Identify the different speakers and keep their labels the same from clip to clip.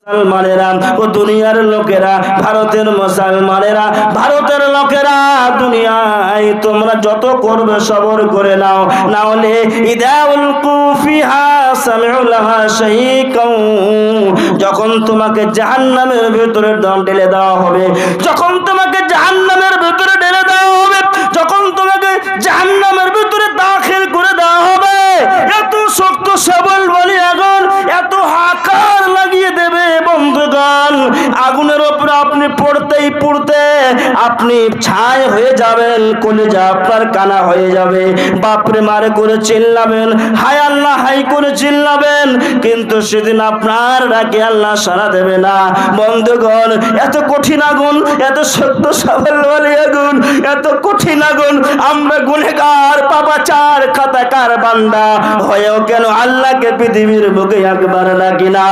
Speaker 1: মুসলমানেরা ও দুনিয়ার লোকেরা, ভারতের মুসলমানেরা, ভারতের লোকেরা, দুনিয়ায় তোমরা যত করবে সবর করে নাও, না হলে ইদাউল কুফিহা সামিউলাহা শাইকাউ, যখন তোমাকে জাহান্নামের ভিতরে ঢেলে দেওয়া হবে, যখন তোমাকে জাহান্নামের ভিতরে ঢেলে দেওয়া হবে, যখন তোমাকে জাহান্নামের ভিতরে দাখিল করে দেওয়া হবে, এত শক্ত সবল বলি আগুন এত হাকার লাগিয়ে দেবে বন্ধুগণ, আগুনের উপরে আপনি পড়তেই পড়তে আপনি ছাই হয়ে যাবেন, কলিজা আপনার কানা হয়ে যাবে, বাপরে মারে করে চিল্লাবেন, হায় আল্লাহ হাই করে চিল্লাবেন, কিন্তু সেদিন আপনার ডাকে আল্লাহ সাড়া দেবে না। বন্ধুগণ, এত কঠিন আগুন, এত সত্য সবল বলি আগুন, এত কঠিন আগুন, আমরা গুনেহগার পাপাচার খাতাকার বান্দা হয়েও কেন আল্লাহকে পৃথিবীর বুকে একবার ডাকি না?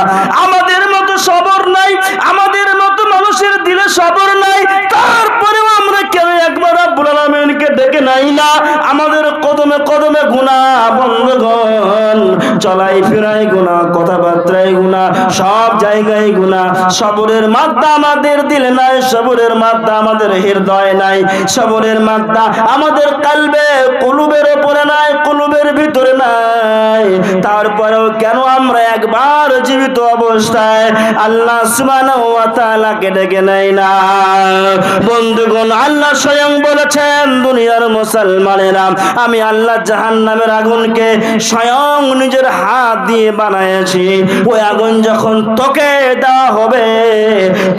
Speaker 1: আমাদের মতো সবর নাই, আমাদের মতো মানুষের দিলে সবর নাই, তারপরেও আমরা কেন একবার রব্বুল আলামিনকে ডেকে নাই না? আমাদের কদমে কদমে গুনাহ বন্ধুগণ, চলাই ফেরাই গুনাহ, কথাবার্তায় গুনাহ, সব জায়গায় গুনাহ। সবরের মাত্রা আমাদের দিলে নাই, সবরের মাত্রা আমাদের হৃদয় নাই, সবরের মাত্রা আমাদের কালবে কুলুবের উপরে নাই, কুলুবের ভিতরে নাই। তারপরেও কেন আমরা একবার জীবিত অবস্থায় আল্লাহ সুবহানাহু ওয়া তাআলাকে ডেকে নেই না? বন্ধুগণ, আল্লাহ স্বয়ং বলেছেন, দুনিয়ার মুসলমানেরা, আমি আল্লাহ জাহান্নামের আগুনকে স্বয়ং নিজের হাত দিয়ে বানাইছি। ওই আগুন যখন তোকে দেওয়া হবে,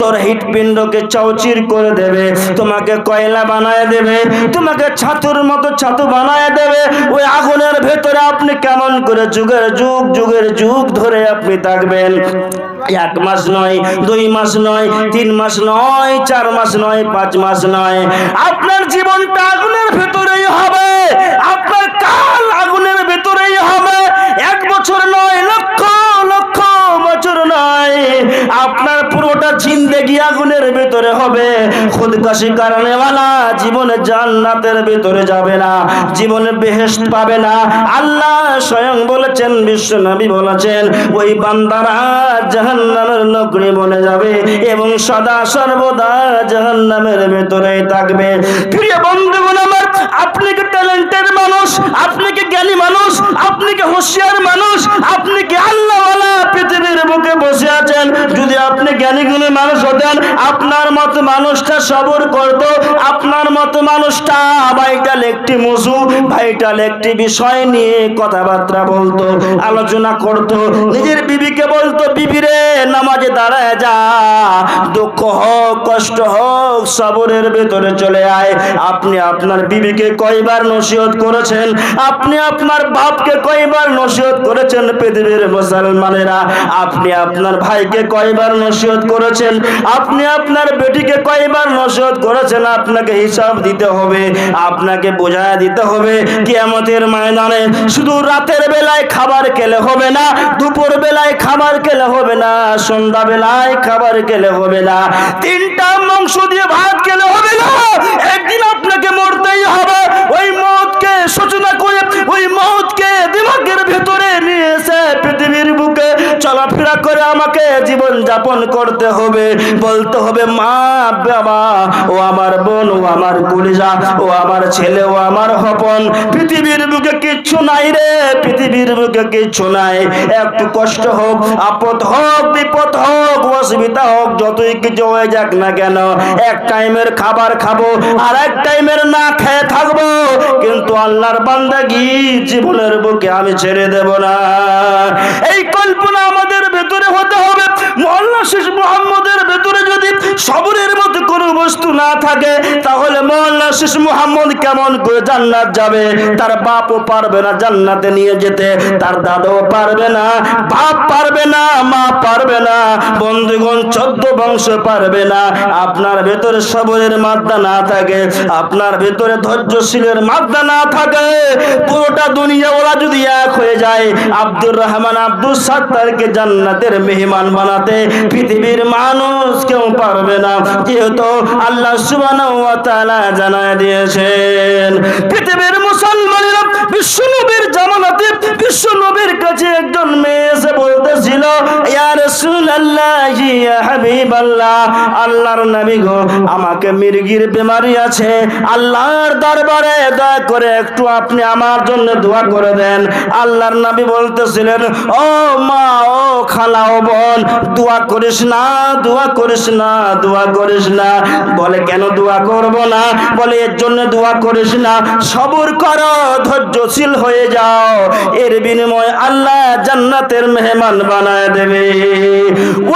Speaker 1: তোর হৃৎপিণ্ডকে চৌচির করে দেবে, তোমাকে কয়লা বানায় দেবে, তোমাকে ছাতুর মতো ছাতু বানায় দেবে। ওই আগুনের ভেতরে আপনি কেমন করে যুগের যুগ যুগের যুগ ধরে আপনি থাকবেন? 1 মাস নয়, 2 মাস নয়, 3 মাস নয়, 4 মাস নয়, 5 মাস নয়, আপনার জীবনটা আগুনের ভেতরেই হবে, আপনার কাল আগুনের ভেতরেই হবে। 1 বছর নয়, লক্ষ লক্ষ বছর নয়, আপনার পুরোটা জিন্দেগি আগুনের ভেতরে হবে। খুদকুশি কারণেওয়ালা জীবনে জান্নাতের ভেতরে যাবে না, জীবনে বেহেশত পাবে না। আল্লাহ স্বয়ং বলেছেন, বিশ্ব নবী বলেছেন, ওই বান্দারা জাহান্নামের নগরী বনে যাবে এবং সদা সর্বদা জাহান্নামের ভেতরেই থাকবে। প্রিয় বন্ধুগণ আমার, আপনি কি ট্যালেন্টেড মানুষ, আপনি কি জ্ঞানী মানুষ, আপনি কি হুঁশিয়ার মানুষ, আপনি কি আল্লাহওয়ালা পৃথিবীর বুকে বসে আছেন? যদি আপনি জ্ঞানী গুণী মানুষ হতেন, আপনার মতো মানুষটা সবর করত, আপনার মতো মানুষটা ভাইটাল একটি মজু, ভাইটাল একটি বিষয় নিয়ে কথাবার্তা বলতো, আলোচনা করত, নিজের বিবিকে বলতো, বিবিরে নামাজে দাঁড়ায় যা, দুঃখ হোক কষ্ট হোক সবরের ভেতরে চলে আয়। আপনি আপনার বিবিকে কয়বার নসিহত করেছেন? আপনি আপনার বাপকে কয়বার নসিহত করেছেন? পৃথিবীর মুসলমানেরা, আপনি আপনার ভাইকে কয়বার নসিহত করেছেন? আপনি আপনার বেটিকে কয়বার নসিহত করেছেন? আপনাকে হিসাব দিতে হবে, আপনাকে বোঝায় দিতে হবে। কিয়ামতের ময়দানে শুধু রাতের বেলায় খাবার খেলে হবে না, দুপুর বেলায় খাবার খেলে হবে না, সন্ধ্যা বেলায় খাবার খেলে হবে না, 3টা মাংস দিয়ে ভাত খেলে হবে না। একদিন আপনাকে মরতেই হবে। ওই মওতকে সূচনা করে, ওই মওতকে দিমাগের ভেতরে নিয়ে এসে পৃথিবীর বুকে চলাফেরা করে আমাকে জীবন যাপন করতে হবে। বলতে হবে, মা বাবা, ও আমার বোন, ও আমার কলিজা, ও আমার ছেলে, ও আমার হপন, পৃথিবীর বুকে কিচ্ছু নাই রে, পৃথিবীর বুকে কিচ্ছু নাই। একটু কষ্ট হোক, আপদ হোক, বিপদ হোক, অসুবিধা হোক, যতই কিছু হয়ে যাক না কেন, 1 টাইমের খাবার খাবো আর 1 টাইমের না খেয়ে থাকবো, কিন্তু আল্লাহর বান্দাগি জীবনের বুকে আমি ছেড়ে দেব না। এই কল্পনা আমাদের ভেতরে হতে হবে। মওলানা শেখ মুহাম্মদের ভেতরে যদি সবরের মতো কোনো বস্তু না থাকে, তাহলে মওলানা শেখ মুহাম্মদ কেমন করে জান্নাত যাবে? তার বাপও পারবে না জান্নাতে নিয়ে যেতে, তার দাদাও পারবে না, বাপ পারবে না, মা পারবে না, বন্ধুগণ 14 বংশ পারবে না। আপনার ভেতরে সবরের মাত্রা না থাকে, আপনার ভেতরে ধৈর্যশীলের মাত্রা না থাকে, পুরোটা দুনিয়া ওরা যদি এক হয়ে যায়, আব্দুর রহমান আব্দুল সাত্তারকে জান্নাতের মেহমান বানাতে পৃথিবীর মানুষ কেউ পারবে না, যেহেতু আল্লাহ সুবহানাহু ওয়া তাআলা জানায় দিয়েছেন। পৃথিবীর মুসলমানেরা বিশ্ব নবীর জামানাতে বিশ্ব নবীর কাছে একজন মেয়ে এসে বলতেছিল, ইয়া রাসূলুল্লাহ ইয়া হাবিবাল্লাহ, আল্লাহর নবী গো আমাকে মির্গির বেমারি আছে, আল্লাহর দরবারে দয়া করে একটু আপনি আমার জন্য দোয়া করে দেন। আল্লাহর নবী বলতেছিলেন, ও মা, ও খালা, ও বোন, দোয়া করিস না, দোয়া করিস না, দোয়া করিস না। বলে কেন দোয়া করব না? বলে এর জন্য দোয়া করিস না, সবর করো, ধৈর্যশীল হয়ে যাও, এর বিনিময়ে আল্লাহ জান্নাতের মেহমান বানায় দেবে।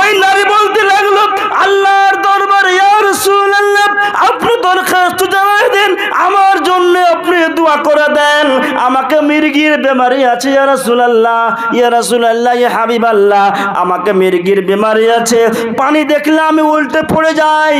Speaker 1: ওই নারী বলতে লাগলো, আল্লাহর দরবারে ইয়া রাসূলুল্লাহ আপনি দরখাস্ত জানাই দেন, আমার জন্য আপনি দোয়া করে দেন, আমাকে মির্গির বেমারি আছে ইয়া রাসূলুল্লাহ, ইয়া রাসূলুল্লাহ, ইয়া হাবিবাল্লাহ, আমাকে মির্গির বেমারি আছে, পানি দেখলে আমি উল্টে পড়ে যাই,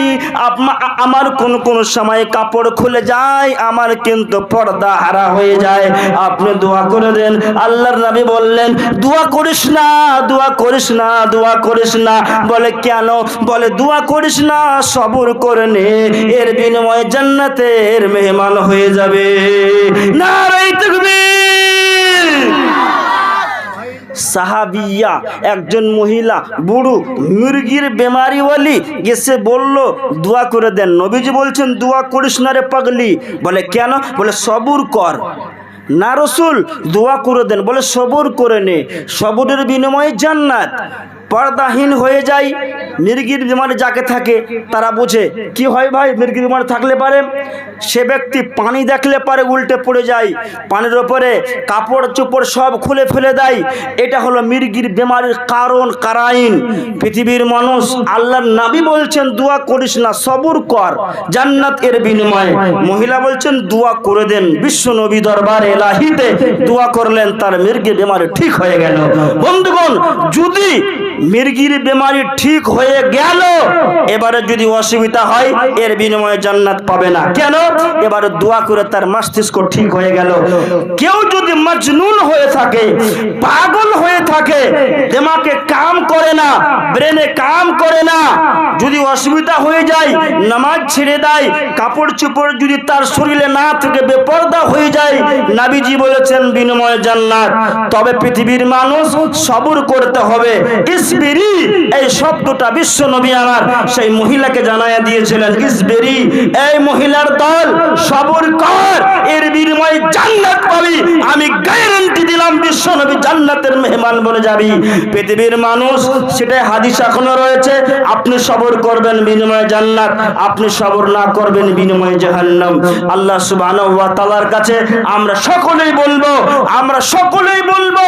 Speaker 1: আমার কোন সময় কাপড় খুলে যায়, আমার কিন্তু পর্দা হারা হয়ে যায়, আপনি দোয়া করে দেন। আল্লাহর নবী বললেন, দোয়া করিস না, দোয়া করিস না, দোয়া করিস না। বলে কেন? বলে দোয়া করিস না, সবর করে নে, এর বিনিময়ে জান্নাতের মেহমান হয়ে যাবে। নারে তাকবীর। সাহাবিয়া একজন মহিলা বুড়ো মুরগির বেমারিওয়ালি গেছে বলল, দোয়া করে দেন। নবীজি বলছেন, দোয়া করিস না রে পাগলি। বলে কেন? বলে সবুর কর। না রসুল, দোয়া করে দেন। বলে সবর করে নে, সবরের বিনিময়ে জান্নাত। পর্দাহীন হয়ে যায়, মির্গির বিমারে যাকে থাকে তারা বোঝে কি হয় ভাই, মির্গির বিমারে থাকলে পারে সে ব্যক্তি পানি দেখলে পারে উল্টে পড়ে যায়, পানির ওপরে কাপড় চোপড় সব খুলে ফেলে দেয়। এটা হলো মির্গির বেমারির কারণ, কারাইন। পৃথিবীর মানুষ, আল্লাহর নবী বলছেন দোয়া করিস না, সবর কর, জান্নাত এর বিনিময়ে। মহিলা বলছেন দোয়া করে দেন। বিশ্ব নবী দরবারে এলাহিতে দোয়া করলেন, তার মির্গির বেমারি ঠিক হয়ে গেল। বন্ধুগণ, যদি মির্গির বেমারি ঠিক হয়ে গেল, এবারে যদি অসুবিধা হয় এর বিনিময়ে জান্নাত পাবে না। কেন? এবারে দোয়া করে তার মস্তিষ্ক ঠিক হয়ে গেল। কেউ যদি মজনুন হয়ে থাকে, পাগল হয়ে থাকে, দিমাগে কাম করে না, ব্রেনে কাম করে না, যদি অসুবিধা হয়ে যায়, নামাজ ছেড়ে দেয়, কাপড় চোপড় যদি তার শরীরে না থেকে বেপরদা হয়ে যায়, নবীজি বলেছেন বিনিময়ে জান্নাত। তবে পৃথিবীর মানুষ সবর করতে হবে। ইসবিরি, এই শব্দটা বিশ্ব নবী আমার সেই মহিলাকে জানায়া দিয়েছিলেন, ইসবিরি, এই মহিলার দল, সবর কর, এর বিনিময়ে জান্নাত পাবি। আমি গ্যারান্টি দিলাম, বিশ্ব নবী জান্নাতের মেহমান বনে যাবি। পৃথিবীর মানুষ, সেটাই হাদিস এখনো রয়েছে, আপনি সবর করবেন বিনিময়ে জান্নাত, আপনি সবর না করবেন বিনিময়ে জাহান্নাম। আল্লাহ সুবহানাহু ওয়া তাআলার কাছে আমরা সকলেই বলবো, আমরা সকলেই বলবো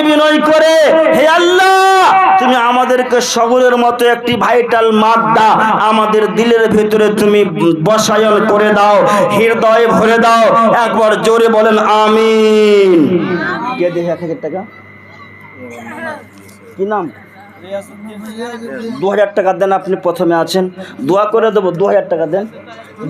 Speaker 1: বিনয় করে, হে আল্লাহ, তুমি আমাদেরকে সবরের মতো একটি ভাইটাল মাদ্দা আমাদের দিলের ভিতরে তুমি বসায়ন করে দাও, হৃদয়ে ভরে দাও। একবার জোরে বলেন আমিন। কে দেখে 1000 টাকা? কি নাম? 2000 টাকা দেন, আপনি প্রথমে আছেন, দোয়া করে দেবো। 2000 টাকা দেন,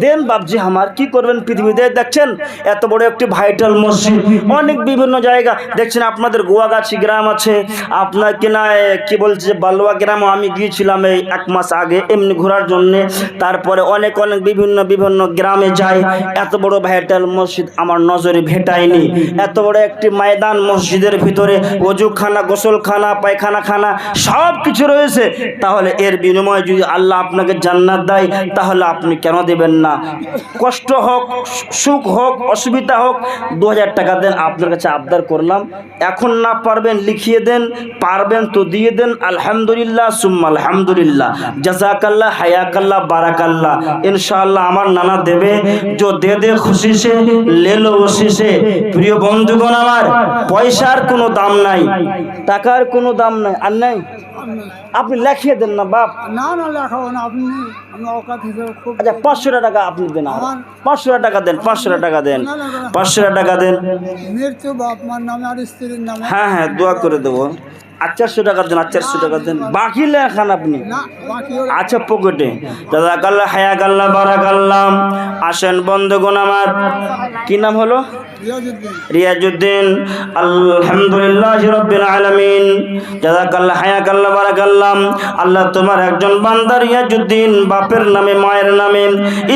Speaker 1: দেন বাপজি। আমার কি করবেন পৃথিবীতে? দেখছেন এত বড় একটি ভাইটাল মসজিদ, অনেক বিভিন্ন জায়গা দেখছেন, আপনাদের গোয়াগাছি গ্রাম আছে, আপনার কিনা কি বলছে বালুয়া গ্রামও আমি গিয়েছিলাম এই 1 মাস আগে এমনি ঘোরার জন্যে। তারপরে অনেক বিভিন্ন গ্রামে যাই, এত বড় ভাইটাল মসজিদ আমার নজরে ভেটায়নি। এত বড় একটি ময়দান, মসজিদের ভিতরে ওযুখানা, গোসলখানা, পায়খানাখানা সব কিছু রয়েছে। তাহলে এর বিনিময়ে যদি আল্লাহ আপনাকে জান্নাত দেয়, তাহলে আপনি কেন দেবেন না? কষ্ট হোক, সুখ হোক, অসুবিধা হোক, 2000 টাকা দেন। আপনার কাছে আবদার করলাম, এখন না পারবেন লিখিয়ে দেন, পারবেন তো দিয়ে দেন। আলহামদুলিল্লাহ সুম্মা আলহামদুলিল্লাহ, জাযাকাল্লাহ, হায়াকাল্লাহ, বারাকাল্লাহ। ইনশাআল্লাহ আমার নানা দেবে, जो दे दे खुशी से ले लो उसी से। প্রিয় বন্ধুগণ আমার, পয়সার কোনো দাম নাই, টাকার কোনো দাম নাই, আর নাই। আপনি লিখিয়ে দেন না বাপ।
Speaker 2: না না লেখাবো না, আপনি আমি অকাত হিসেবে খুব।
Speaker 1: আচ্ছা 500 টাকা আপনি দেন, 500 টাকা দেন, 500 টাকা দেন, 500 টাকা দেন।
Speaker 2: মৃত্যু বাপ মার নামে আর স্ত্রীর নামে।
Speaker 1: হ্যাঁ হ্যাঁ, দোয়া করে দেবো। 400 টাকা দেন, 400 টাকা দেন, বাকি লেখান আপনি।
Speaker 2: না বাকি
Speaker 1: আচ্ছা পকেটে। জাযাকাল্লাহ, হায়াকাল্লাহ, বারাকাল্লাহ। আসেন বন্ধুগণ আমার, কি নাম হলো? রিয়াজউদ্দিন। আলহামদুলিল্লাহি রাব্বিল আলামিন, জাযাকাল্লাহ, হায়াকাল্লাহ, বারাকাল্লাহ। আল্লাহ তোমার একজন বান্দা রিয়াজউদ্দিন, বাপের নামে, মায়ের নামে,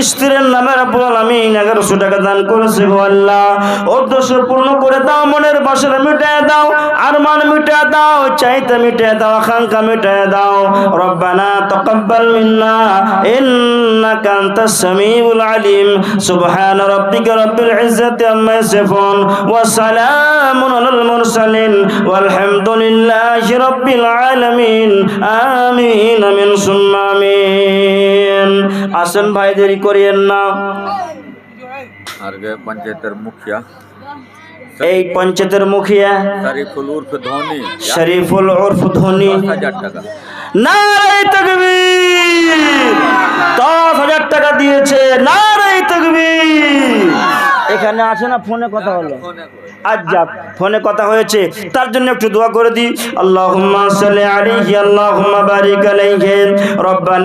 Speaker 1: স্ত্রীর নামে রব্বুল আলামিন 1100 টাকা দান করেছে। গো আল্লাহ, উদ্দেশ্য পূর্ণ করে দাও, মনের বাসনা মিটায় দাও, আরমান মিটায় দাও, চাইতে মিটে দাও, আকাঙ্ক্ষা মিটে দাও। রব্বানা তাকাব্বাল মিন্না ইন্নাকা আনতাস সামিউল আলিম। সুবহান রাব্বিকা রাব্বিল ইজ্জাতি আম্মা ইয়াসিফুন ওয়া সালামুন আলাল মুরসালিন ওয়ালহামদুলিল্লাহি রাব্বিল আলামিন। আমিন আমিন সুম্মা আমিন। আসেন ভাই, দেরি করিয়েন না।
Speaker 3: আর গে পঞ্চায়েতের মুখিয়া
Speaker 1: এই পঞ্চায়েতের মুখিয়া
Speaker 3: শরীফুল উর্ফ ধোনি
Speaker 1: শরীফুল উর্ফ ধোনি
Speaker 3: 10,000 টাকা।
Speaker 1: নারে তাকবীর, 10,000 টাকা দিয়েছে। নারে তাকবীর। এখানে আছে না, ফোনে কথা হলো, আজ যাক ফোনে কথা হয়েছে, তার জন্য একটু দোয়া করে দিই। আল্লাহুম্মা সাল্লি আলাইহি আল্লাহুম্মা বারিক আলাইহি রব্বানা